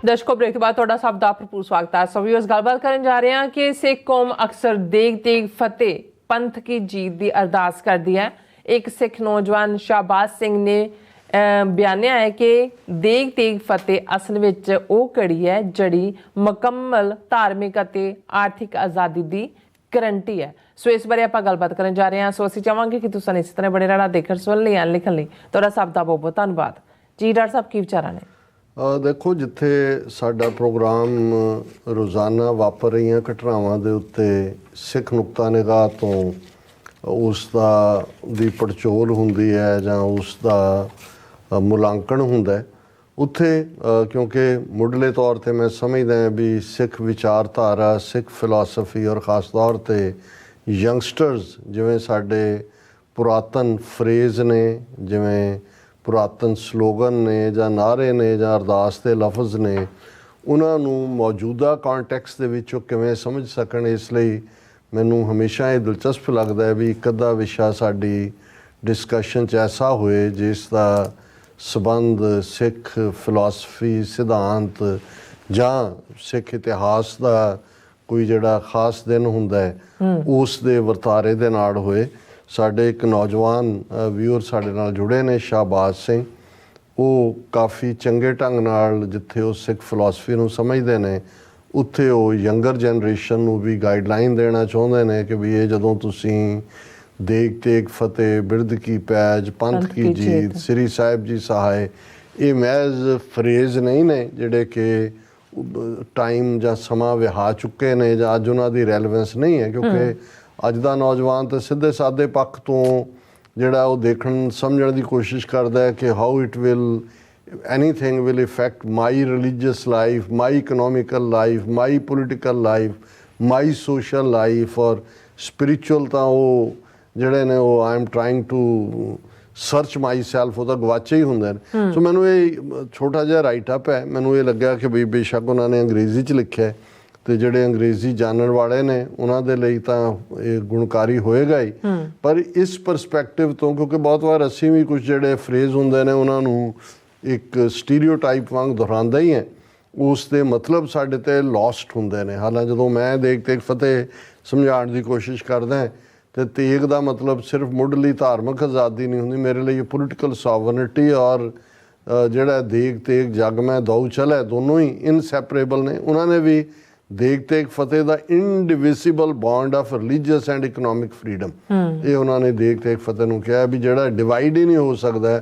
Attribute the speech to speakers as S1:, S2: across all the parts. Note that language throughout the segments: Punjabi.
S1: ਦਰਸ਼ਕੋ ਬ੍ਰੇਕ ਤੋਂ ਬਾਅਦ ਤੁਹਾਡਾ ਸਭ ਦਾ ਭਰਪੂਰ ਸਵਾਗਤ ਹੈ। ਸੋ ਵੀਅਰਸ ਗੱਲਬਾਤ ਕਰਨ ਜਾ ਰਹੇ ਹਾਂ ਕਿ ਸਿੱਖ ਕੌਮ ਅਕਸਰ ਦੇਗ ਤੇਗ ਫਤਿਹ ਪੰਥ ਕੀ ਜੀਤ ਦੀ ਅਰਦਾਸ ਕਰਦੀ ਹੈ। ਇੱਕ ਸਿੱਖ ਨੌਜਵਾਨ ਸ਼ਾਹਬਾਜ਼ ਸਿੰਘ ਨੇ ਬਿਆਨਿਆ ਹੈ ਕਿ ਦੇਗ ਤੇਗ ਫਤਿਹ ਅਸਲ ਵਿੱਚ ਉਹ ਘੜੀ ਹੈ ਜਿਹੜੀ ਮੁਕੰਮਲ ਧਾਰਮਿਕ ਅਤੇ ਆਰਥਿਕ ਆਜ਼ਾਦੀ ਦੀ ਗਰੰਟੀ ਹੈ। ਸੋ ਇਸ ਬਾਰੇ ਆਪਾਂ ਗੱਲਬਾਤ ਕਰਨ ਜਾ ਰਹੇ ਹਾਂ। ਸੋ ਅਸੀਂ ਚਾਹਾਂਗੇ ਕਿ ਤੁਸੀਂ ਇਸੇ ਤਰ੍ਹਾਂ ਬਣੇ ਰਹਿਣਾ ਦੇਖਣ ਸੁਣਨ ਲਈ ਲਿਖਣ ਲਈ ਤੁਹਾਡਾ ਸਭ ਦਾ ਬਹੁਤ ਬਹੁਤ ਧੰਨਵਾਦ ਜੀ। ਡਾਕਟਰ ਸਾਹਿਬ ਕੀ ਵਿਚਾਰਾਂ ਨੇ?
S2: ਦੇਖੋ, ਜਿੱਥੇ ਸਾਡਾ ਪ੍ਰੋਗਰਾਮ ਰੋਜ਼ਾਨਾ ਵਾਪਰ ਰਹੀਆਂ ਘਟਨਾਵਾਂ ਦੇ ਉੱਤੇ ਸਿੱਖ ਨੁਕਤਾ ਨਿਗਾਹ ਤੋਂ ਉਸ ਦੀ ਪੜਚੋਲ ਹੁੰਦੀ ਹੈ ਜਾਂ ਉਸ ਦਾ ਮੁਲਾਂਕਣ ਹੁੰਦਾ ਹੈ, ਉੱਥੇ ਕਿਉਂਕਿ ਮੁੱਢਲੇ ਤੌਰ 'ਤੇ ਮੈਂ ਸਮਝਦਾ ਵੀ ਸਿੱਖ ਵਿਚਾਰਧਾਰਾ, ਸਿੱਖ ਫਿਲਾਸਫੀ ਔਰ ਖ਼ਾਸ ਤੌਰ 'ਤੇ ਯੰਗਸਟਰਸ, ਜਿਵੇਂ ਸਾਡੇ ਪੁਰਾਤਨ ਫਰੇਜ਼ ਨੇ, ਜਿਵੇਂ ਪੁਰਾਤਨ ਸਲੋਗਨ ਨੇ ਜਾਂ ਨਾਅਰੇ ਨੇ ਜਾਂ ਅਰਦਾਸ ਦੇ ਲਫ਼ਜ਼ ਨੇ, ਉਹਨਾਂ ਨੂੰ ਮੌਜੂਦਾ ਕੰਟੈਕਸਟ ਦੇ ਵਿੱਚ ਉਹ ਕਿਵੇਂ ਸਮਝ ਸਕਣ। ਇਸ ਲਈ ਮੈਨੂੰ ਹਮੇਸ਼ਾ ਇਹ ਦਿਲਚਸਪ ਲੱਗਦਾ ਹੈ ਵੀ ਇੱਕ ਅੱਧਾ ਵਿਸ਼ਾ ਸਾਡੀ ਡਿਸਕਸ਼ਨ 'ਚ ਐਸਾ ਹੋਏ ਜਿਸ ਦਾ ਸਬੰਧ ਸਿੱਖ ਫਿਲਾਸਫੀ, ਸਿਧਾਂਤ ਜਾਂ ਸਿੱਖ ਇਤਿਹਾਸ ਦਾ ਕੋਈ ਜਿਹੜਾ ਖ਼ਾਸ ਦਿਨ ਹੁੰਦਾ ਹੈ ਉਸ ਦੇ ਵਰਤਾਰੇ ਦੇ ਨਾਲ ਹੋਏ। ਸਾਡੇ ਇੱਕ ਨੌਜਵਾਨ ਵਿਊਅਰ ਸਾਡੇ ਨਾਲ ਜੁੜੇ ਨੇ, ਸ਼ਾਹਬਾਜ਼ ਸਿੰਘ। ਉਹ ਕਾਫੀ ਚੰਗੇ ਢੰਗ ਨਾਲ ਜਿੱਥੇ ਉਹ ਸਿੱਖ ਫਿਲਾਸਫੀ ਨੂੰ ਸਮਝਦੇ ਨੇ, ਉੱਥੇ ਉਹ ਯੰਗਰ ਜਨਰੇਸ਼ਨ ਨੂੰ ਵੀ ਗਾਈਡਲਾਈਨ ਦੇਣਾ ਚਾਹੁੰਦੇ ਨੇ ਕਿ ਵੀ ਇਹ ਜਦੋਂ ਤੁਸੀਂ ਦੇਗ ਤੇਗ ਫਤਿਹ, ਬਿਰਧ ਕੀ ਪੈਜ, ਪੰਥ ਕੀ ਜੀਤ, ਸ੍ਰੀ ਸਾਹਿਬ ਜੀ ਸਹਾਏ, ਇਹ ਮਹਿਜ਼ ਫਰੇਜ਼ ਨਹੀਂ ਨੇ ਜਿਹੜੇ ਕਿ ਟਾਈਮ ਜਾਂ ਸਮਾਂ ਵਿਹਾ ਚੁੱਕੇ ਨੇ ਜਾਂ ਅੱਜ ਉਹਨਾਂ ਦੀ ਰੈਲੇਵੈਂਸ ਨਹੀਂ ਹੈ, ਕਿਉਂਕਿ ਅੱਜ ਦਾ ਨੌਜਵਾਨ ਤਾਂ ਸਿੱਧੇ ਸਾਦੇ ਪੱਖ ਤੋਂ ਜਿਹੜਾ ਉਹ ਦੇਖਣ ਸਮਝਣ ਦੀ ਕੋਸ਼ਿਸ਼ ਕਰਦਾ ਹੈ ਕਿ how it will anything will effect my religious life, my economical life, my political life, my social life ਔਰ ਸਪਿਰਿਚੁਅਲ ਤਾਂ ਉਹ ਜਿਹੜੇ ਨੇ ਉਹ I am trying to search myself, ਉਹ ਤਾਂ ਗਵਾਚੇ ਹੀ ਹੁੰਦੇ ਨੇ। ਸੋ ਮੈਨੂੰ ਇਹ ਛੋਟਾ ਜਿਹਾ ਰਾਈਟ ਅਪ ਹੈ। ਮੈਨੂੰ ਇਹ ਲੱਗਿਆ ਕਿ ਵੀ ਬੇਸ਼ੱਕ ਉਹਨਾਂ ਨੇ ਅੰਗਰੇਜ਼ੀ 'ਚ ਲਿਖਿਆ ਅਤੇ ਜਿਹੜੇ ਅੰਗਰੇਜ਼ੀ ਜਾਣਨ ਵਾਲੇ ਨੇ ਉਹਨਾਂ ਦੇ ਲਈ ਤਾਂ ਇਹ ਗੁਣਕਾਰੀ ਹੋਏਗਾ ਹੀ, ਪਰ ਇਸ ਪਰਸਪੈਕਟਿਵ ਤੋਂ, ਕਿਉਂਕਿ ਬਹੁਤ ਵਾਰ ਅਸੀਂ ਵੀ ਕੁਝ ਜਿਹੜੇ ਫਰੇਜ਼ ਹੁੰਦੇ ਨੇ ਉਹਨਾਂ ਨੂੰ ਇੱਕ ਸਟੀਰੀਓਟਾਈਪ ਵਾਂਗ ਦੁਹਰਾਉਂਦਾ ਹੀ ਹੈ, ਉਸ ਦੇ ਮਤਲਬ ਸਾਡੇ 'ਤੇ ਲੋਸਟ ਹੁੰਦੇ ਨੇ। ਹਾਲਾਂਕਿ ਜਦੋਂ ਮੈਂ ਦੇਗ ਤੇਗ ਫਤਿਹ ਸਮਝਾਉਣ ਦੀ ਕੋਸ਼ਿਸ਼ ਕਰਦਾ ਅਤੇ ਤੇਗ ਦਾ ਮਤਲਬ ਸਿਰਫ ਮੁੱਢਲੀ ਧਾਰਮਿਕ ਆਜ਼ਾਦੀ ਨਹੀਂ ਹੁੰਦੀ, ਮੇਰੇ ਲਈ ਪੋਲੀਟੀਕਲ ਸੋਵਰਨਿਟੀ ਔਰ ਜਿਹੜਾ ਦੇਗ ਤੇਗ ਜਗ ਮੈਂ ਦਊ ਚਲੇ ਦੋਨੋਂ ਹੀ ਇਨਸੈਪਰੇਬਲ ਨੇ। ਉਹਨਾਂ ਨੇ ਵੀ ਦੇਗ ਤੇਗ ਫਤਿਹ ਦਾ indivisible bond of religious and economic freedom, ਇਹ ਉਹਨਾਂ ਨੇ ਦੇਗ ਤੇਗ ਫਤਿਹ ਨੂੰ ਕਿਹਾ ਵੀ ਜਿਹੜਾ ਡਿਵਾਈਡ ਹੀ ਨਹੀਂ ਹੋ ਸਕਦਾ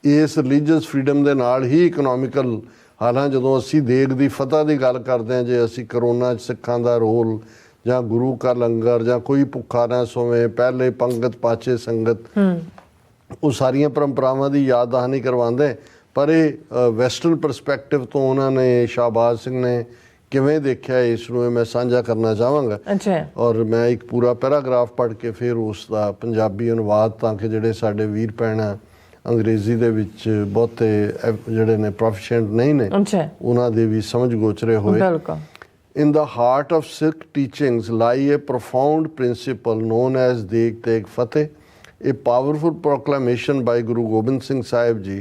S2: ਇਸ ਰਿਲੀਜੀਅਸ ਫਰੀਡਮ ਦੇ ਨਾਲ ਹੀ ਇਕਨੋਮਿਕਲ। ਹਾਲਾਂਕਿ ਜਦੋਂ ਅਸੀਂ ਦੇਗ ਦੀ ਫਤਿਹ ਦੀ ਗੱਲ ਕਰਦੇ ਹਾਂ, ਜੇ ਅਸੀਂ ਕਰੋਨਾ 'ਚ ਸਿੱਖਾਂ ਦਾ ਰੋਲ ਜਾਂ ਗੁਰੂ ਕਾ ਲੰਗਰ ਜਾਂ ਕੋਈ ਭੁੱਖਾ ਨਾ ਸੋਵੇ, ਪਹਿਲੇ ਪੰਗਤ ਪਾਛੇ ਸੰਗਤ, ਉਹ ਸਾਰੀਆਂ ਪਰੰਪਰਾਵਾਂ ਦੀ ਯਾਦ ਦਹਾਨੀ ਕਰਵਾਉਂਦੇ, ਪਰ ਇਹ ਵੈਸਟਰਨ ਪਰਸਪੈਕਟਿਵ ਤੋਂ ਉਹਨਾਂ ਨੇ, ਸ਼ਾਹਬਾਜ਼ ਸਿੰਘ ਨੇ ਕਿਵੇਂ ਦੇਖਿਆ ਇਸ ਨੂੰ, ਇਹ ਮੈਂ ਸਾਂਝਾ ਕਰਨਾ ਚਾਹਾਂਗਾ। ਔਰ ਮੈਂ ਇੱਕ ਪੂਰਾ ਪੈਰਾਗ੍ਰਾਫ ਪੜ੍ਹ ਕੇ ਫਿਰ ਉਸ ਦਾ ਪੰਜਾਬੀ ਅਨੁਵਾਦ, ਤਾਂ ਕਿ ਜਿਹੜੇ ਸਾਡੇ ਵੀਰ ਭੈਣਾਂ ਅੰਗਰੇਜ਼ੀ ਦੇ ਵਿੱਚ ਬਹੁਤੇ ਜਿਹੜੇ ਨੇ ਪ੍ਰੋਫੀਸ਼ੀਐਂਟ ਨਹੀਂ ਨੇ, ਉਹਨਾਂ ਦੇ ਵੀ ਸਮਝ ਗੋਚਰੇ ਹੋਏ। In the heart of Sikh teachings lie a profound principle known as Deg Teg Fateh, a powerful proclamation by Guru Gobind Singh Sahib Ji,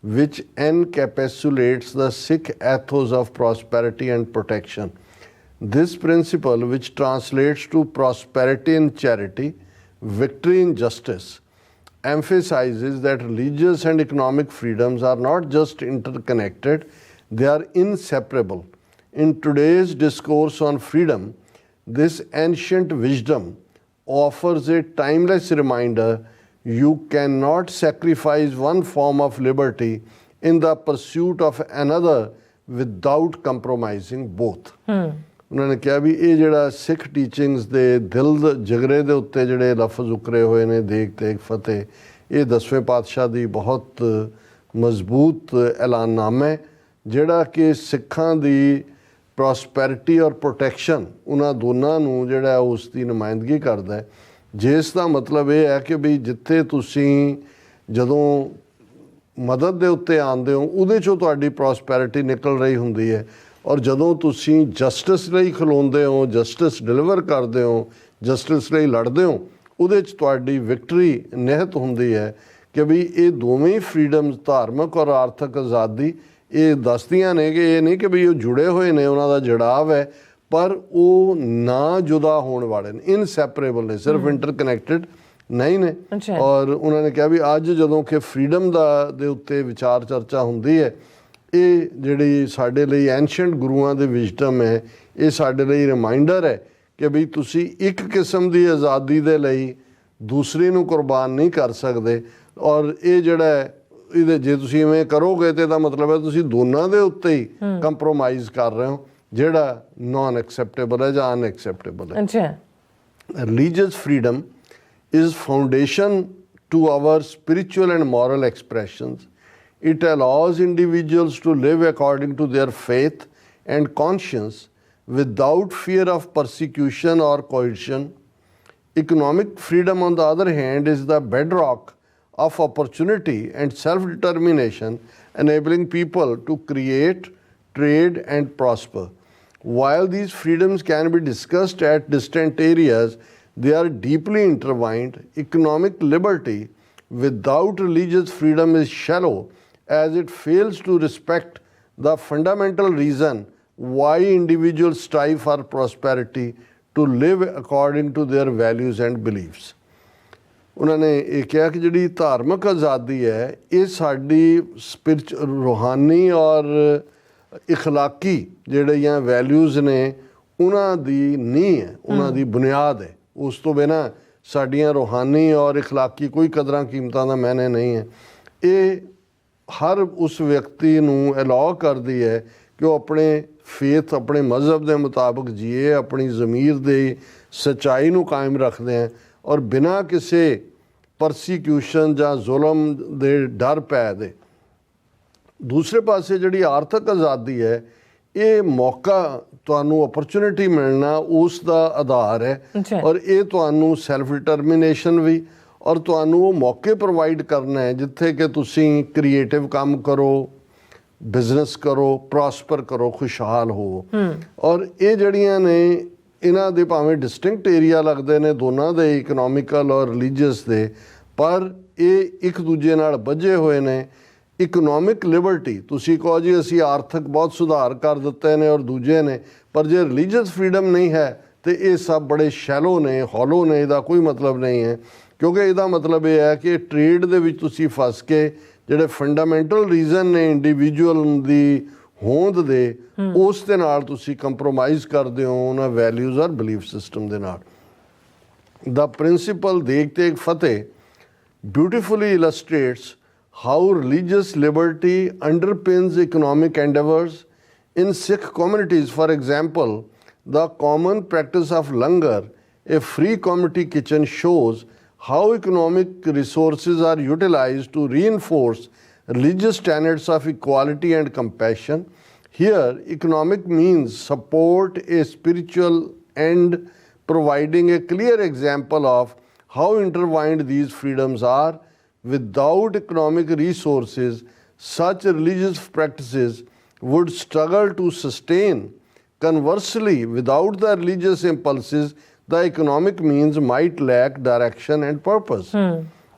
S2: which encapsulates the Sikh ethos of prosperity and protection. This principle, which translates to prosperity in charity, victory in justice, emphasizes that religious and economic freedoms are not just interconnected, they are inseparable. In today's discourse on freedom, this ancient wisdom offers a timeless reminder: you cannot sacrifice one form of liberty in the pursuit of another without compromising both. ਉਹਨਾਂ ਨੇ ਕਿਹਾ ਵੀ ਇਹ ਜਿਹੜਾ ਸਿੱਖ ਟੀਚਿੰਗਸ ਦੇ ਦਿਲ ਜਿਗਰੇ ਦੇ ਉੱਤੇ ਜਿਹੜੇ ਲਫ਼ਜ਼ ਉਕਰੇ ਹੋਏ ਨੇ, ਦੇਗ ਤੇਗ ਫਤਿਹ, ਇਹ 10ਵੇਂ ਪਾਤਸ਼ਾਹ ਦੀ ਬਹੁਤ ਮਜ਼ਬੂਤ ਐਲਾਨਨਾਮਾ ਹੈ, ਜਿਹੜਾ ਕਿ ਸਿੱਖਾਂ ਦੀ ਪ੍ਰੋਸਪੈਰਿਟੀ ਔਰ ਪ੍ਰੋਟੈਕਸ਼ਨ, ਉਹਨਾਂ ਦੋਨਾਂ ਨੂੰ ਜਿਹੜਾ ਉਸ ਦੀ ਨੁਮਾਇੰਦਗੀ ਕਰਦਾ ਹੈ। ਜਿਸ ਦਾ ਮਤਲਬ ਇਹ ਹੈ ਕਿ ਵੀ ਜਿੱਥੇ ਤੁਸੀਂ ਜਦੋਂ ਮਦਦ ਦੇ ਉੱਤੇ ਆਉਂਦੇ ਹੋ, ਉਹਦੇ 'ਚੋਂ ਤੁਹਾਡੀ ਪ੍ਰੋਸਪੈਰਿਟੀ ਨਿਕਲ ਰਹੀ ਹੁੰਦੀ ਹੈ, ਔਰ ਜਦੋਂ ਤੁਸੀਂ ਜਸਟਿਸ ਲਈ ਖਲੋਂਦੇ ਹੋ, ਜਸਟਿਸ ਡਿਲੀਵਰ ਕਰਦੇ ਹੋ, ਜਸਟਿਸ ਲਈ ਲੜਦੇ ਹੋ, ਉਹਦੇ 'ਚ ਤੁਹਾਡੀ ਵਿਕਟਰੀ ਨਿਹਿਤ ਹੁੰਦੀ ਹੈ। ਕਿ ਵੀ ਇਹ ਦੋਵੇਂ ਫਰੀਡਮਸ, ਧਾਰਮਿਕ ਔਰ ਆਰਥਿਕ ਆਜ਼ਾਦੀ, ਇਹ ਦੱਸਦੀਆਂ ਨੇ ਕਿ ਇਹ ਨਹੀਂ ਕਿ ਵੀ ਉਹ ਜੁੜੇ ਹੋਏ ਨੇ, ਉਹਨਾਂ ਦਾ ਜੜਾਵ ਹੈ, ਪਰ ਉਹ ਨਾ ਜੁਦਾ ਹੋਣ ਵਾਲੇ ਨੇ, ਇਨਸੈਪਰੇਬਲ ਨੇ, ਸਿਰਫ ਇੰਟਰਕਨੈਕਟਡ ਨਹੀਂ ਨੇ। ਔਰ ਉਹਨਾਂ ਨੇ ਕਿਹਾ ਵੀ ਅੱਜ ਜਦੋਂ ਕਿ ਫਰੀडम ਦੇ ਉੱਤੇ ਵਿਚਾਰ ਚਰਚਾ ਹੁੰਦੀ ਹੈ, ਇਹ ਜਿਹੜੀ ਸਾਡੇ ਲਈ ਐਂਸ਼ੀਐਂਟ ਗੁਰੂਆਂ ਦੇ ਵਿਜ਼ਡਮ ਹੈ, ਇਹ ਸਾਡੇ ਲਈ ਰਿਮਾਈਂਡਰ ਹੈ ਕਿ ਵੀ ਤੁਸੀਂ ਇੱਕ ਕਿਸਮ ਦੀ ਆਜ਼ਾਦੀ ਦੇ ਲਈ ਦੂਸਰੀ ਨੂੰ ਕੁਰਬਾਨ ਨਹੀਂ ਕਰ ਸਕਦੇ। ਔਰ ਇਹ ਜਿਹੜਾ ਇਹਦੇ ਜੇ ਤੁਸੀਂ ਇਵੇਂ ਕਰੋਗੇ ਤੇ ਇਹਦਾ ਮਤਲਬ ਹੈ ਤੁਸੀਂ ਦੋਨਾਂ ਦੇ ਉੱਤੇ ਹੀ ਕੰਪਰੋਮਾਈਜ਼ ਕਰ ਰਹੇ ਹੋ, ਜਿਹੜਾ ਨਾਨ ਐਕਸੈਪਟੇਬਲ ਹੈ ਜਾਂ ਅਨਐਕਸੈਪਟੇਬਲ ਹੈ। Religious freedom is foundation to our spiritual and moral expressions. It allows individuals to live according to their faith and conscience without fear of persecution or coercion. Economic freedom, on the other hand, is the bedrock of opportunity and self-determination, enabling people to create, trade, and prosper. While these freedoms can be discussed at distant areas, they are deeply intertwined. Economic liberty without religious freedom is shallow, as it fails to respect the fundamental reason why individuals strive for prosperity, to live according to their values and beliefs. ਉਹਨਾਂ ਨੇ ਇਹ ਕਿਹਾ ਕਿ ਜਿਹੜੀ ਧਾਰਮਿਕ ਆਜ਼ਾਦੀ ਹੈ, ਇਹ ਸਾਡੀ ਰੂਹਾਨੀ ਔਰ ਇਖਲਾਕੀ ਜਿਹੜੀਆਂ ਵੈਲਿਊਜ਼ ਨੇ ਉਹਨਾਂ ਦੀ ਨੀਂਹ ਹੈ, ਉਹਨਾਂ ਦੀ ਬੁਨਿਆਦ ਹੈ। ਉਸ ਤੋਂ ਬਿਨਾਂ ਸਾਡੀਆਂ ਰੂਹਾਨੀ ਔਰ ਇਖਲਾਕੀ ਕੋਈ ਕਦਰਾਂ ਕੀਮਤਾਂ ਦਾ ਮਾਇਨੇ ਨਹੀਂ ਹੈ। ਇਹ ਹਰ ਉਸ ਵਿਅਕਤੀ ਨੂੰ ਅਲਾਉ ਕਰਦੀ ਹੈ ਕਿ ਉਹ ਆਪਣੇ ਫੇਥ, ਆਪਣੇ ਮਜ਼ਹਬ ਦੇ ਮੁਤਾਬਕ ਜੀਏ, ਆਪਣੀ ਜ਼ਮੀਰ ਦੇ ਸੱਚਾਈ ਨੂੰ ਕਾਇਮ ਰੱਖਦੇ हैं ਔਰ ਬਿਨਾਂ ਕਿਸੇ ਪਰਸੀਕਿਊਸ਼ਨ ਜਾਂ ਜ਼ੁਲਮ ਦੇ ਡਰ ਪੈ ਦੇ। ਦੂਸਰੇ ਪਾਸੇ ਜਿਹੜੀ ਆਰਥਿਕ ਆਜ਼ਾਦੀ ਹੈ, ਇਹ ਮੌਕਾ ਤੁਹਾਨੂੰ ਅਪਰਚੁਨਿਟੀ ਮਿਲਣਾ ਉਸ ਦਾ ਆਧਾਰ ਹੈ ਔਰ ਇਹ ਤੁਹਾਨੂੰ ਸੈਲਫ ਡਿਟਰਮੀਨੇਸ਼ਨ ਵੀ ਔਰ ਤੁਹਾਨੂੰ ਉਹ ਮੌਕੇ ਪ੍ਰੋਵਾਈਡ ਕਰਨਾ ਹੈ ਜਿੱਥੇ ਕਿ ਤੁਸੀਂ ਕ੍ਰੀਏਟਿਵ ਕੰਮ ਕਰੋ, ਬਿਜ਼ਨਸ ਕਰੋ, ਪ੍ਰੋਸਪਰ ਕਰੋ, ਖੁਸ਼ਹਾਲ ਹੋਵੋ। ਔਰ ਇਹ ਜਿਹੜੀਆਂ ਨੇ ਇਹਨਾਂ ਦੇ ਭਾਵੇਂ ਡਿਸਟਿੰਕਟ ਏਰੀਆ ਲੱਗਦੇ ਨੇ ਦੋਨਾਂ ਦੇ, ਇਕਨੋਮਿਕਲ ਔਰ ਰਿਲੀਜੀਅਸ ਦੇ, ਪਰ ਇਹ ਇੱਕ ਦੂਜੇ ਨਾਲ ਬੱਝੇ ਹੋਏ ਨੇ। ਇਕਨੋਮਿਕ ਲਿਬਰਟੀ ਤੁਸੀਂ ਕਹੋ ਜੀ ਅਸੀਂ ਆਰਥਿਕ ਬਹੁਤ ਸੁਧਾਰ ਕਰ ਦਿੱਤੇ ਨੇ ਔਰ ਦੂਜੇ ਨੇ, ਪਰ ਜੇ ਰਿਲੀਜੀਅਸ ਫਰੀडम ਨਹੀਂ ਹੈ ਤੇ ਇਹ ਸਭ ਬੜੇ ਸ਼ੈਲੋ ਨੇ, ਹੌਲੋ ਨੇ, ਇਹਦਾ ਕੋਈ ਮਤਲਬ ਨਹੀਂ ਹੈ। ਕਿਉਂਕਿ ਇਹਦਾ ਮਤਲਬ ਇਹ ਹੈ ਕਿ ਟ੍ਰੇਡ ਦੇ ਵਿੱਚ ਤੁਸੀਂ ਫਸ ਕੇ ਜਿਹੜੇ ਫੰਡਾਮੈਂਟਲ ਰੀਜ਼ਨ ਨੇ ਇੰਡੀਵਿਜੂਅਲ ਦੀ ਹੋਂਦ ਦੇ, ਉਸ ਦੇ ਨਾਲ ਤੁਸੀਂ ਕੰਪਰੋਮਾਈਜ਼ ਕਰਦੇ ਹੋ ਉਹਨਾਂ ਵੈਲਿਊਜ਼ ਔਰ ਬਿਲੀਫ ਸਿਸਟਮ ਦੇ ਨਾਲ। ਦਾ ਪ੍ਰਿੰਸੀਪਲ ਦੇਗ ਤੇਗ ਫਤਿਹ beautifully illustrates how religious liberty underpins economic endeavors in Sikh communities. For example, the common practice of langar, a free community kitchen, shows how economic resources are utilized to reinforce religious tenets of equality and compassion. Here, economic means support a spiritual end, providing a clear example of how intertwined these freedoms are. Without economic resources, such religious practices would struggle to sustain. Conversely, without the religious impulses, the economic means might lack direction and purpose.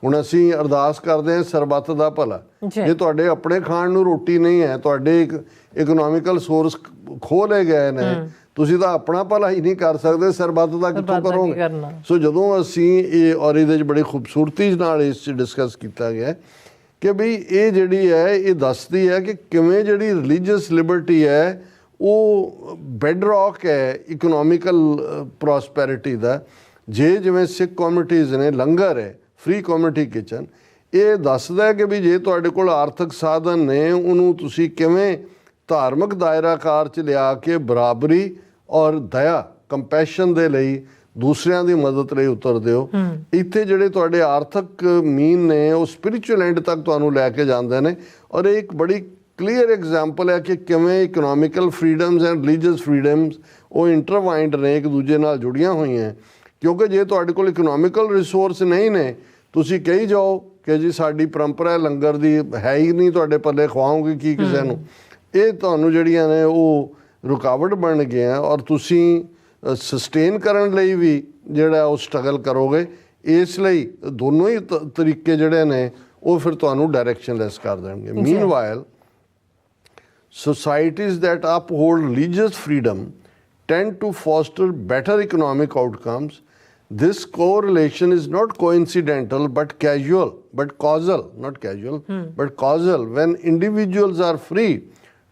S2: ਹੁਣ ਅਸੀਂ ਅਰਦਾਸ ਕਰਦੇ ਹਾਂ ਸਰਬੱਤ ਦਾ ਭਲਾ। ਜੇ ਤੁਹਾਡੇ ਆਪਣੇ ਖਾਣ ਨੂੰ ਰੋਟੀ ਨਹੀਂ ਹੈ, ਤੁਹਾਡੇ ਇਕਨੋਮਿਕਲ ਸੋਰਸ ਖੋਲੇ ਗਏ ਨੇ, ਤੁਸੀਂ ਤਾਂ ਆਪਣਾ ਭਲਾ ਹੀ ਨਹੀਂ ਕਰ ਸਕਦੇ, ਸਰਬੱਤ ਦਾ ਕਿੱਥੋਂ ਕਰੋਗੇ? ਸੋ ਜਦੋਂ ਅਸੀਂ ਇਹ ਔਰ ਇਹਦੇ 'ਚ ਬੜੀ ਖੂਬਸੂਰਤੀ ਨਾਲ ਇਸ 'ਚ ਡਿਸਕਸ ਕੀਤਾ ਗਿਆ ਕਿ ਬਈ ਇਹ ਜਿਹੜੀ ਹੈ ਇਹ ਦੱਸਦੀ ਹੈ ਕਿ ਕਿਵੇਂ ਜਿਹੜੀ ਰਿਲੀਜੀਅਸ ਲਿਬਰਟੀ ਹੈ ਉਹ ਬੈਡਰੌਕ ਹੈ ਇਕਨੋਮਿਕਲ ਪ੍ਰੋਸਪੈਰਿਟੀ ਦਾ। ਜੇ ਜਿਵੇਂ ਸਿੱਖ ਕਮਿਊਨਿਟੀਜ਼ ਨੇ ਲੰਗਰ ਹੈ, ਫ੍ਰੀ ਕਮਿਊਨਿਟੀ ਕਿਚਨ, ਇਹ ਦੱਸਦਾ ਕਿ ਵੀ ਜੇ ਤੁਹਾਡੇ ਕੋਲ ਆਰਥਿਕ ਸਾਧਨ ਨੇ ਉਹਨੂੰ ਤੁਸੀਂ ਕਿਵੇਂ ਧਾਰਮਿਕ ਦਾਇਰਾਕਾਰ 'ਚ ਲਿਆ ਕੇ ਬਰਾਬਰੀ ਔਰ ਦਇਆ, ਕੰਪੈਸ਼ਨ ਦੇ ਲਈ ਦੂਸਰਿਆਂ ਦੀ ਮਦਦ ਲਈ ਉਤਰਦੇ ਹੋ। ਇੱਥੇ ਜਿਹੜੇ ਤੁਹਾਡੇ ਆਰਥਿਕ ਮੀਨ ਨੇ ਉਹ ਸਪਿਰਿਚੁਅਲ ਐਂਡ ਤੱਕ ਤੁਹਾਨੂੰ ਲੈ ਕੇ ਜਾਂਦੇ ਨੇ ਔਰ ਇਹ ਇੱਕ ਬੜੀ ਕਲੀਅਰ ਐਗਜ਼ਾਮਪਲ ਹੈ ਕਿ ਕਿਵੇਂ ਇਕਨੋਮਿਕਲ ਫਰੀडम्स ਐਂਡ ਰਿਲੀਜੀਅਸ ਫਰੀडम्स ਉਹ ਇੰਟਰਵਾਈਨਡ ਨੇ, ਇੱਕ ਦੂਜੇ ਨਾਲ ਜੁੜੀਆਂ ਹੋਈਆਂ। ਕਿਉਂਕਿ ਜੇ ਤੁਹਾਡੇ ਕੋਲ ਇਕਨੋਮਿਕਲ ਰਿਸੋਰਸ ਨਹੀਂ ਨੇ, ਤੁਸੀਂ ਕਹੀ ਜਾਓ ਕਿ ਜੀ ਸਾਡੀ ਪਰੰਪਰਾ ਲੰਗਰ ਦੀ ਹੈ ਹੀ ਨਹੀਂ, ਤੁਹਾਡੇ ਪੱਲੇ ਖਵਾਓਗੇ ਕੀ ਕਿਸੇ ਨੂੰ, ਇਹ ਤੁਹਾਨੂੰ ਜਿਹੜੀਆਂ ਨੇ ਉਹ ਰੁਕਾਵਟ ਬਣ ਗਈਆਂ ਔਰ ਤੁਸੀਂ ਸਸਟੇਨ ਕਰਨ ਲਈ ਵੀ ਜਿਹੜਾ ਉਹ ਸਟਰਗਲ ਕਰੋਗੇ। ਇਸ ਲਈ ਦੋਨੋਂ ਹੀ ਤਰੀਕੇ ਜਿਹੜੇ ਨੇ ਉਹ ਫਿਰ ਤੁਹਾਨੂੰ ਡਾਇਰੈਕਸ਼ਨਲੈਸ ਕਰ ਦੇਣਗੇ। Meanwhile Societies that uphold religious freedom tend to foster better economic outcomes. This correlation is not coincidental but causal, not casual, but causal. When individuals are free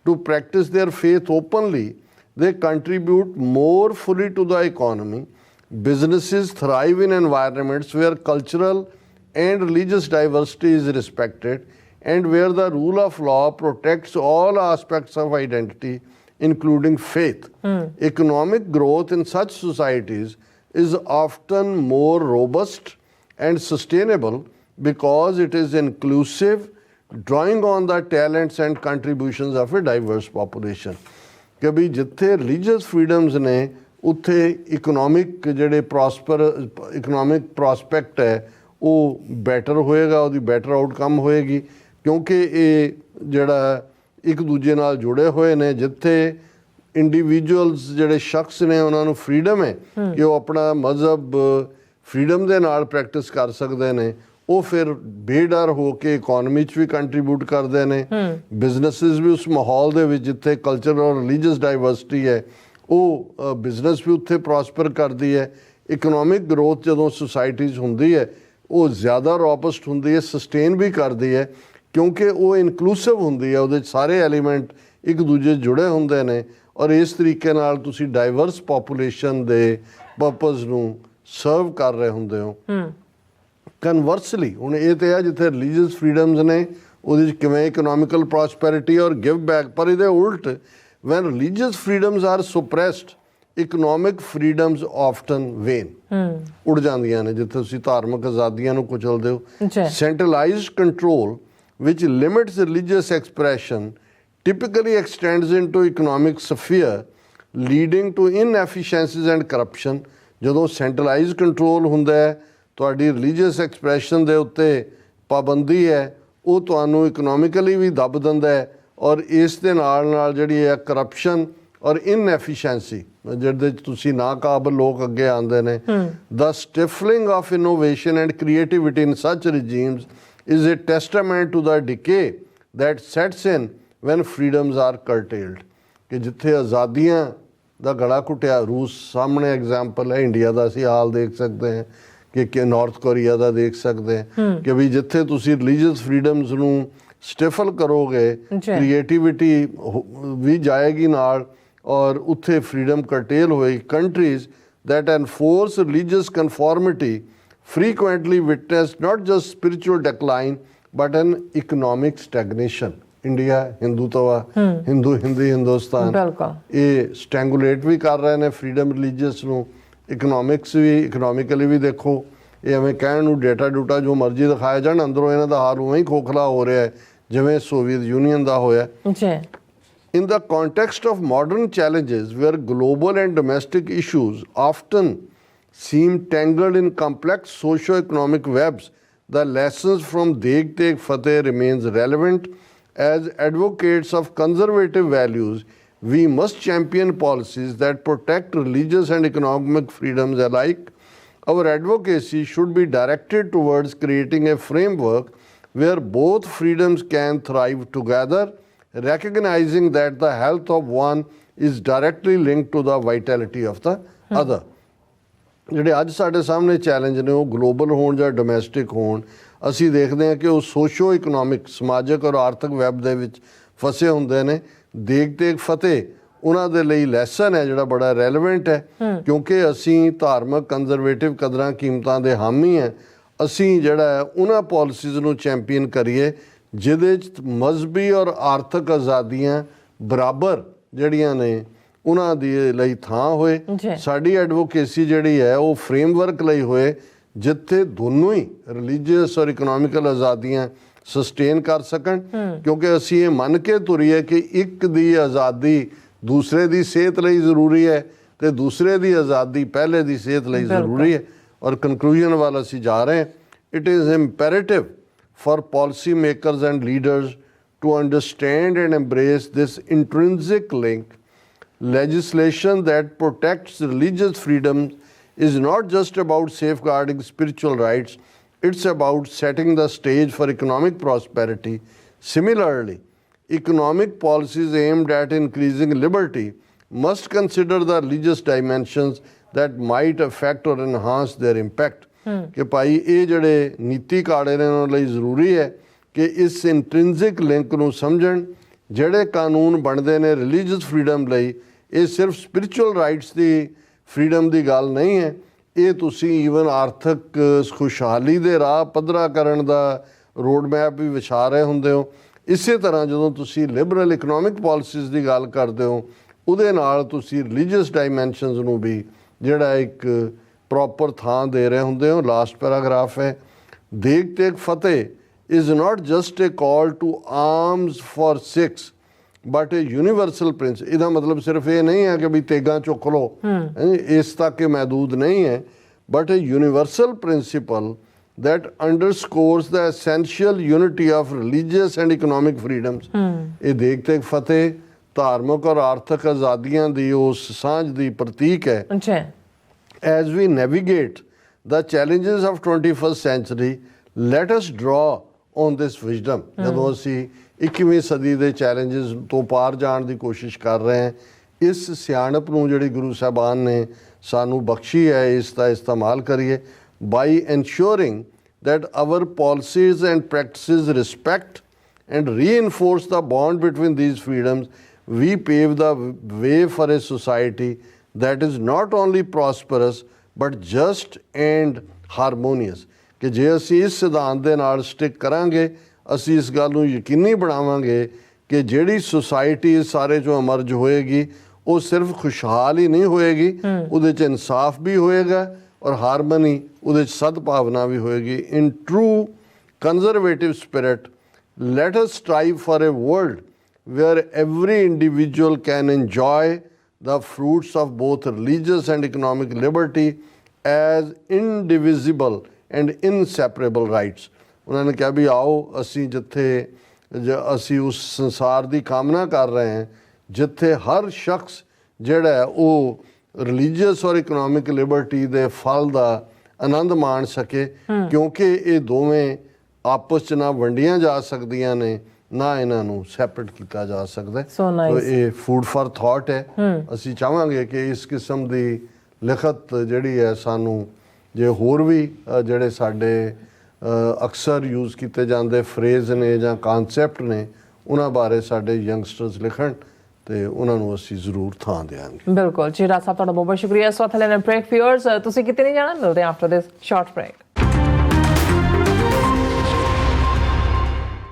S2: to practice their faith openly, they contribute more fully to the economy. Businesses thrive in environments where cultural and religious diversity is respected and where the rule of law protects all aspects of identity, including faith. Economic growth in such societies is often more robust and sustainable because it is inclusive, drawing on the talents and contributions of a diverse population. ਕਿ ਵੀ ਜਿੱਥੇ ਰਿਲੀਜੀਅਸ ਫਰੀਡਮਸ ਨੇ ਉੱਥੇ ਇਕਨੋਮਿਕ ਜਿਹੜੇ ਇਕਨੋਮਿਕ ਪ੍ਰੋਸਪੈਕਟ ਹੈ ਉਹ ਬੈਟਰ ਹੋਏਗਾ, ਉਹਦੀ ਬੈਟਰ ਆਊਟਕਮ ਹੋਏਗੀ, ਕਿਉਂਕਿ ਇਹ ਜਿਹੜਾ ਇੱਕ ਦੂਜੇ ਨਾਲ ਜੁੜੇ ਹੋਏ ਨੇ। ਜਿੱਥੇ ਇੰਡੀਵਿਜੂਅਲਸ ਜਿਹੜੇ ਸ਼ਖਸ ਨੇ ਉਹਨਾਂ ਨੂੰ ਫਰੀਡਮ ਹੈ ਕਿ ਉਹ ਆਪਣਾ ਮਜ਼ਹਬ ਫਰੀਡਮ ਦੇ ਨਾਲ ਪ੍ਰੈਕਟਿਸ ਕਰ ਸਕਦੇ ਨੇ, ਉਹ ਫਿਰ ਬੇਡਰ ਹੋ ਕੇ ਇਕੋਨਮੀ 'ਚ ਵੀ ਕੰਟਰੀਬਿਊਟ ਕਰਦੇ ਨੇ। ਬਿਜ਼ਨਸਿਸ ਵੀ ਉਸ ਮਾਹੌਲ ਦੇ ਵਿੱਚ ਜਿੱਥੇ ਕਲਚਰ ਔਰ ਰਿਲੀਜੀਅਸ ਡਾਈਵਰਸਿਟੀ ਹੈ ਉਹ ਬਿਜ਼ਨਸ ਵੀ ਉੱਥੇ ਪ੍ਰੋਸਪਰ ਕਰਦੀ ਹੈ। ਇਕਨੋਮਿਕ ਗਰੋਥ ਜਦੋਂ ਸੁਸਾਇਟੀ 'ਚ ਹੁੰਦੀ ਹੈ ਉਹ ਜ਼ਿਆਦਾ ਰੋਬਸਟ ਹੁੰਦੀ ਹੈ, ਸਸਟੇਨ ਵੀ ਕਰਦੀ ਹੈ, ਕਿਉਂਕਿ ਉਹ ਇਨਕਲੂਸਿਵ ਹੁੰਦੀ ਹੈ, ਉਹਦੇ ਸਾਰੇ ਐਲੀਮੈਂਟ ਇੱਕ ਦੂਜੇ ਜੁੜੇ ਹੁੰਦੇ ਨੇ ਔਰ ਇਸ ਤਰੀਕੇ ਨਾਲ ਤੁਸੀਂ ਡਾਈਵਰਸ ਪੋਪੂਲੇਸ਼ਨ ਦੇ ਪਰਪਸ ਨੂੰ ਸਰਵ ਕਰ ਰਹੇ ਹੁੰਦੇ ਹੋ। ਕਨਵਰਸਲੀ ਹੁਣ ਇਹ ਤੇ ਹੈ ਜਿੱਥੇ ਰਿਲੀਜੀਅਸ ਫਰੀਡਮਸ ਨੇ ਉਹਦੇ 'ਚ ਕਿਵੇਂ ਇਕਨੋਮਿਕਲ ਪ੍ਰੋਸਪੈਰਿਟੀ ਔਰ ਗਿਵ ਬੈਕ, ਪਰ ਇਹਦੇ ਉਲਟ when religious freedoms are suppressed economic freedoms often wane, ਉੜ ਜਾਂਦੀਆਂ ਨੇ। ਜਿੱਥੇ ਤੁਸੀਂ ਧਾਰਮਿਕ ਆਜ਼ਾਦੀਆਂ ਨੂੰ ਕੁਚਲਦੇ ਹੋ, centralised control which limits religious expression typically extends into economic sphere, leading to inefficiencies and corruption. ਜਦੋਂ ਸੈਂਟਰਲਾਈਜ਼ ਕੰਟਰੋਲ ਹੁੰਦਾ ਹੈ, ਤੁਹਾਡੀ ਰਿਲੀਜੀਅਸ ਐਕਸਪ੍ਰੈਸ਼ਨ ਦੇ ਉੱਤੇ ਪਾਬੰਦੀ ਹੈ, ਉਹ ਤੁਹਾਨੂੰ ਇਕਨੋਮਿਕਲੀ ਵੀ ਦੱਬ ਦਿੰਦਾ ਹੈ ਔਰ ਇਸ ਦੇ ਨਾਲ ਨਾਲ ਜਿਹੜੀ ਹੈ ਕਰਪਸ਼ਨ ਔਰ ਇਨਐਫੀਸ਼ੀਐਂਸੀ ਜਿਹਦੇ 'ਚ ਤੁਸੀਂ ਨਾਕਾਬਲ ਲੋਕ ਅੱਗੇ ਆਉਂਦੇ ਨੇ। ਦ ਸਟਿਫਲਿੰਗ ਆਫ ਇਨੋਵੇਸ਼ਨ ਐਂਡ ਕ੍ਰੀਏਟੀਵਿਟੀ ਇਨ ਸੱਚ regimes is a testament to the decay that sets in when freedoms are curtailed. ਕਿ ਜਿੱਥੇ ਆਜ਼ਾਦੀਆਂ ਦਾ ਗਲਾ ਘੁੱਟਿਆ, ਰੂਸ ਸਾਹਮਣੇ ਐਗਜ਼ਾਮਪਲ ਹੈ, ਇੰਡੀਆ ਦਾ ਅਸੀਂ ਹਾਲ ਦੇਖ ਸਕਦੇ ਹਾਂ ਕਿ ਨਾਰਥ ਕੋਰੀਆ ਦਾ ਦੇਖ ਸਕਦੇ ਹਾਂ ਕਿ ਵੀ ਜਿੱਥੇ ਤੁਸੀਂ ਰਿਲੀਜੀਅਸ ਫਰੀਡਮਸ ਨੂੰ ਸਟਿਫਲ ਕਰੋਗੇ, ਕ੍ਰੀਏਟੀਵਿਟੀ ਵੀ ਜਾਏਗੀ ਨਾਲ ਔਰ ਉੱਥੇ ਫਰੀਡਮ ਕਰਟੇਲ ਹੋਏਗੀ। Countries that enforce religious conformity frequently witnessed not just spiritual decline but an economic stagnation. India Hindutva Hindi Hindustan ਇਹ ਸਟੈਂਗੂਲੇਟ ਵੀ ਕਰ ਰਹੇ ਨੇ ਫਰੀਡਮ ਰਿਲੀਜੀਅਸ ਨੂੰ, ਇਕਨੋਮਿਕਸ ਵੀ ਇਕਨੋਮਿਕਲੀ ਵੀ ਦੇਖੋ। ਇਹ ਐਵੇਂ ਕਹਿਣ ਨੂੰ ਡੇਟਾ ਡੂਟਾ ਜੋ ਮਰਜ਼ੀ ਦਿਖਾਇਆ ਜਾਣ, ਅੰਦਰੋਂ ਇਹਨਾਂ ਦਾ ਹਾਲ ਉਵੇਂ ਹੀ ਖੋਖਲਾ ਹੋ ਰਿਹਾ ਹੈ ਜਿਵੇਂ ਸੋਵੀਅਤ ਯੂਨੀਅਨ ਦਾ ਹੋਇਆ। In the context of modern challenges where global and domestic issues often seem tangled in complex socio-economic webs, the lessons from Deg Teg Fateh remains relevant. As advocates of conservative values, we must champion policies that protect religious and economic freedoms alike. Our advocacy should be directed towards creating a framework where both freedoms can thrive together, recognizing that the health of one is directly linked to the vitality of the other. ਜਿਹੜੇ ਅੱਜ ਸਾਡੇ ਸਾਹਮਣੇ ਚੈਲੰਜ ਨੇ ਉਹ ਗਲੋਬਲ ਹੋਣ ਜਾਂ ਡੋਮੈਸਟਿਕ ਹੋਣ, ਅਸੀਂ ਦੇਖਦੇ ਹਾਂ ਕਿ ਉਹ ਸੋਸ਼ੋ ਇਕਨੋਮਿਕ ਸਮਾਜਿਕ ਔਰ ਆਰਥਿਕ ਵੈਬ ਦੇ ਵਿੱਚ ਫਸੇ ਹੁੰਦੇ ਨੇ। ਦੇਗ ਤੇਗ ਫਤਿਹ ਉਹਨਾਂ ਦੇ ਲਈ ਲੈਸਨ ਹੈ ਜਿਹੜਾ ਬੜਾ ਰੈਲੇਵੈਂਟ ਹੈ, ਕਿਉਂਕਿ ਅਸੀਂ ਧਾਰਮਿਕ ਕੰਜ਼ਰਵੇਟਿਵ ਕਦਰਾਂ ਕੀਮਤਾਂ ਦੇ ਹਾਮੀ ਹੈ। ਅਸੀਂ ਜਿਹੜਾ ਹੈ ਉਹਨਾਂ ਪੋਲਿਸੀਜ਼ ਨੂੰ ਚੈਂਪੀਅਨ ਕਰੀਏ ਜਿਹਦੇ 'ਚ ਮਜ਼ਹਬੀ ਔਰ ਆਰਥਿਕ ਆਜ਼ਾਦੀਆਂ ਬਰਾਬਰ ਜਿਹੜੀਆਂ ਨੇ ਉਹਨਾਂ ਦੇ ਲਈ ਥਾਂ ਹੋਏ। ਸਾਡੀ ਐਡਵੋਕੇਸੀ ਜਿਹੜੀ ਹੈ ਉਹ ਫਰੇਮਵਰਕ ਲਈ ਹੋਏ ਜਿੱਥੇ ਦੋਨੋਂ ਹੀ ਰਿਲੀਜੀਅਸ ਔਰ ਇਕਨੋਮਿਕਲ ਆਜ਼ਾਦੀਆਂ ਸਸਟੇਨ ਕਰ ਸਕਣ, ਕਿਉਂਕਿ ਅਸੀਂ ਇਹ ਮੰਨ ਕੇ ਤੁਰੀਏ ਕਿ ਇੱਕ ਦੀ ਆਜ਼ਾਦੀ ਦੂਸਰੇ ਦੀ ਸਿਹਤ ਲਈ ਜ਼ਰੂਰੀ ਹੈ ਤੇ ਦੂਸਰੇ ਦੀ ਆਜ਼ਾਦੀ ਪਹਿਲੇ ਦੀ ਸਿਹਤ ਲਈ ਜ਼ਰੂਰੀ ਹੈ। ਔਰ ਕਨਕਲੂਜਨ ਵੱਲ ਅਸੀਂ ਜਾ ਰਹੇ ਹਾਂ। It is imperative for policymakers and leaders to understand and embrace this intrinsic link. Legislation that protects religious freedom is not just about safeguarding spiritual rights, it's about setting the stage for economic prosperity. Similarly, economic policies aimed at increasing liberty must consider the religious dimensions that might affect or enhance their impact. ਕਿ ਭਾਈ ਇਹ ਜਿਹੜੇ ਨੀਤੀ ਕਾੜੇ ਨੇ ਉਹਨਾਂ ਲਈ ਜ਼ਰੂਰੀ ਹੈ ਕਿ ਇਸ ਇੰਟ੍ਰਿੰਸਿਕ ਲਿੰਕ ਨੂੰ ਸਮਝਣ। ਜਿਹੜੇ ਕਾਨੂੰਨ ਬਣਦੇ ਨੇ ਰਿਲੀਜੀਅਸ ਫਰੀडम ਲਈ, ਇਹ ਸਿਰਫ ਸਪਿਰਿਚੁਅਲ ਰਾਈਟਸ ਦੀ ਫਰੀडम ਦੀ ਗੱਲ ਨਹੀਂ ਹੈ, ਇਹ ਤੁਸੀਂ ਈਵਨ ਆਰਥਿਕ ਖੁਸ਼ਹਾਲੀ ਦੇ ਰਾਹ ਪੱਧਰਾ ਕਰਨ ਦਾ ਰੋਡ ਮੈਪ ਵੀ ਵਿਛਾ ਰਹੇ ਹੁੰਦੇ ਹੋ। ਇਸੇ ਤਰ੍ਹਾਂ ਜਦੋਂ ਤੁਸੀਂ ਲਿਬਰਲ ਇਕਨੋਮਿਕ ਪਾਲਿਸੀਜ਼ ਦੀ ਗੱਲ ਕਰਦੇ ਹੋ, ਉਹਦੇ ਨਾਲ ਤੁਸੀਂ ਰਿਲੀਜੀਅਸ ਡਾਇਮੈਂਸ਼ਨਸ ਨੂੰ ਵੀ ਜਿਹੜਾ ਇੱਕ ਪ੍ਰੋਪਰ ਥਾਂ ਦੇ ਰਹੇ ਹੁੰਦੇ ਹੋ। ਲਾਸਟ ਪੈਰਾਗ੍ਰਾਫ ਹੈ, ਦੇਗ ਤੇਗ ਫਤਿਹ is not just a call to arms for Sikhs but a universal principle। ਇਹਦਾ ਮਤਲਬ ਸਿਰਫ ਇਹ ਨਹੀਂ ਹੈ ਕਿ ਵੀ ਤੇਗਾਂ ਚੁੱਕ ਲਓ, ਇਸ ਤੱਕ ਇਹ ਮਹਿਦੂਦ ਨਹੀਂ ਹੈ, but a universal principle that underscores the essential unity of religious and economic freedoms। ਇਹ ਦੇਗ ਤੇਗ ਫਤਿਹ ਧਾਰਮਿਕ ਔਰ ਆਰਥਿਕ ਆਜ਼ਾਦੀਆਂ ਦੀ ਉਸ ਸਾਂਝ ਦੀ ਪ੍ਰਤੀਕ ਹੈ। As we navigate the challenges of 21st century, let us draw on this wisdom। ਜਦੋਂ ਅਸੀਂ 21ਵੀਂ ਸਦੀ ਦੇ ਚੈਲੰਜਸ ਤੋਂ ਪਾਰ ਜਾਣ ਦੀ ਕੋਸ਼ਿਸ਼ ਕਰ ਰਹੇ ਹਾਂ, ਇਸ ਸਿਆਣਪ ਨੂੰ ਜਿਹੜੀ ਗੁਰੂ ਸਾਹਿਬਾਨ ਨੇ ਸਾਨੂੰ ਬਖਸ਼ੀ ਹੈ, ਇਸ ਦਾ ਇਸਤੇਮਾਲ ਕਰੀਏ। by ensuring that our policies and practices respect and reinforce the bond between these freedoms, we pave the way for a society that is not only prosperous but just and harmonious। ਕਿ ਜੇ ਅਸੀਂ ਇਸ ਸਿਧਾਂਤ ਦੇ ਨਾਲ ਸਟਿਕ ਕਰਾਂਗੇ, ਅਸੀਂ ਇਸ ਗੱਲ ਨੂੰ ਯਕੀਨੀ ਬਣਾਵਾਂਗੇ ਕਿ ਜਿਹੜੀ ਸੁਸਾਇਟੀ ਸਾਰੇ 'ਚੋਂ ਅਮਰਜ ਹੋਏਗੀ ਉਹ ਸਿਰਫ ਖੁਸ਼ਹਾਲ ਹੀ ਨਹੀਂ ਹੋਏਗੀ, ਉਹਦੇ 'ਚ ਇਨਸਾਫ ਵੀ ਹੋਏਗਾ ਔਰ ਹਾਰਮਨੀ, ਉਹਦੇ 'ਚ ਸਦਭਾਵਨਾ ਵੀ ਹੋਏਗੀ। In true conservative spirit let us strive for a world where every individual can enjoy the fruits of both religious and economic liberty as indivisible and inseparable rights। ਉਹਨਾਂ ਨੇ ਕਿਹਾ ਵੀ ਆਓ ਅਸੀਂ ਜਿੱਥੇ ਅਸੀਂ ਉਸ ਸੰਸਾਰ ਦੀ ਕਾਮਨਾ ਕਰ ਰਹੇ ਹਾਂ ਜਿੱਥੇ ਹਰ ਸ਼ਖਸ ਜਿਹੜਾ ਹੈ ਉਹ ਰਿਲੀਜੀਅਸ ਔਰ ਇਕਨੋਮਿਕ ਲਿਬਰਟੀ ਦੇ ਫਲ ਦਾ ਆਨੰਦ ਮਾਣ ਸਕੇ, ਕਿਉਂਕਿ ਇਹ ਦੋਵੇਂ ਆਪਸ 'ਚ ਨਾ ਵੰਡੀਆਂ ਜਾ ਸਕਦੀਆਂ ਨੇ, ਨਾ ਇਹਨਾਂ ਨੂੰ ਸੈਪਰੇਟ ਕੀਤਾ ਜਾ ਸਕਦਾ। ਸੋ ਇਹ ਫੂਡ ਫਾਰ ਥਾਟ ਹੈ। ਅਸੀਂ ਚਾਹਾਂਗੇ ਕਿ ਇਸ ਕਿਸਮ ਦੀ ਲਿਖਤ ਜਿਹੜੀ ਹੈ ਸਾਨੂੰ, ਜੇ ਹੋਰ ਵੀ ਜਿਹੜੇ ਸਾਡੇ ਅਕਸਰ ਯੂਜ਼ ਕੀਤੇ ਜਾਂਦੇ ਫਰੇਜ਼ ਨੇ ਜਾਂ ਕਾਨਸੈਪਟ ਨੇ, ਉਹਨਾਂ ਬਾਰੇ ਸਾਡੇ ਯੰਗਸਟਰਸ ਲਿਖਣ ਤੇ ਉਹਨਾਂ ਨੂੰ ਅਸੀਂ ਜ਼ਰੂਰ ਥਾਂ ਦੇਵਾਂਗੇ।
S1: ਬਿਲਕੁਲ ਜੀ, ਰਾਜ ਸਾਹਿਬ ਤੁਹਾਡਾ ਬਹੁਤ ਬਹੁਤ ਸ਼ੁਕਰੀਆ। ਸੋ ਥਲੇ ਨਾ ਬ੍ਰੇਕ ਫਿਅਰਸ, ਤੁਸੀਂ ਕਿਤੇ ਨਹੀਂ ਜਾਣਾ, ਮਿਲਦੇ ਆਫਟਰ ਦਿਸ ਸ਼ਾਰਟ ਬ੍ਰੇਕ।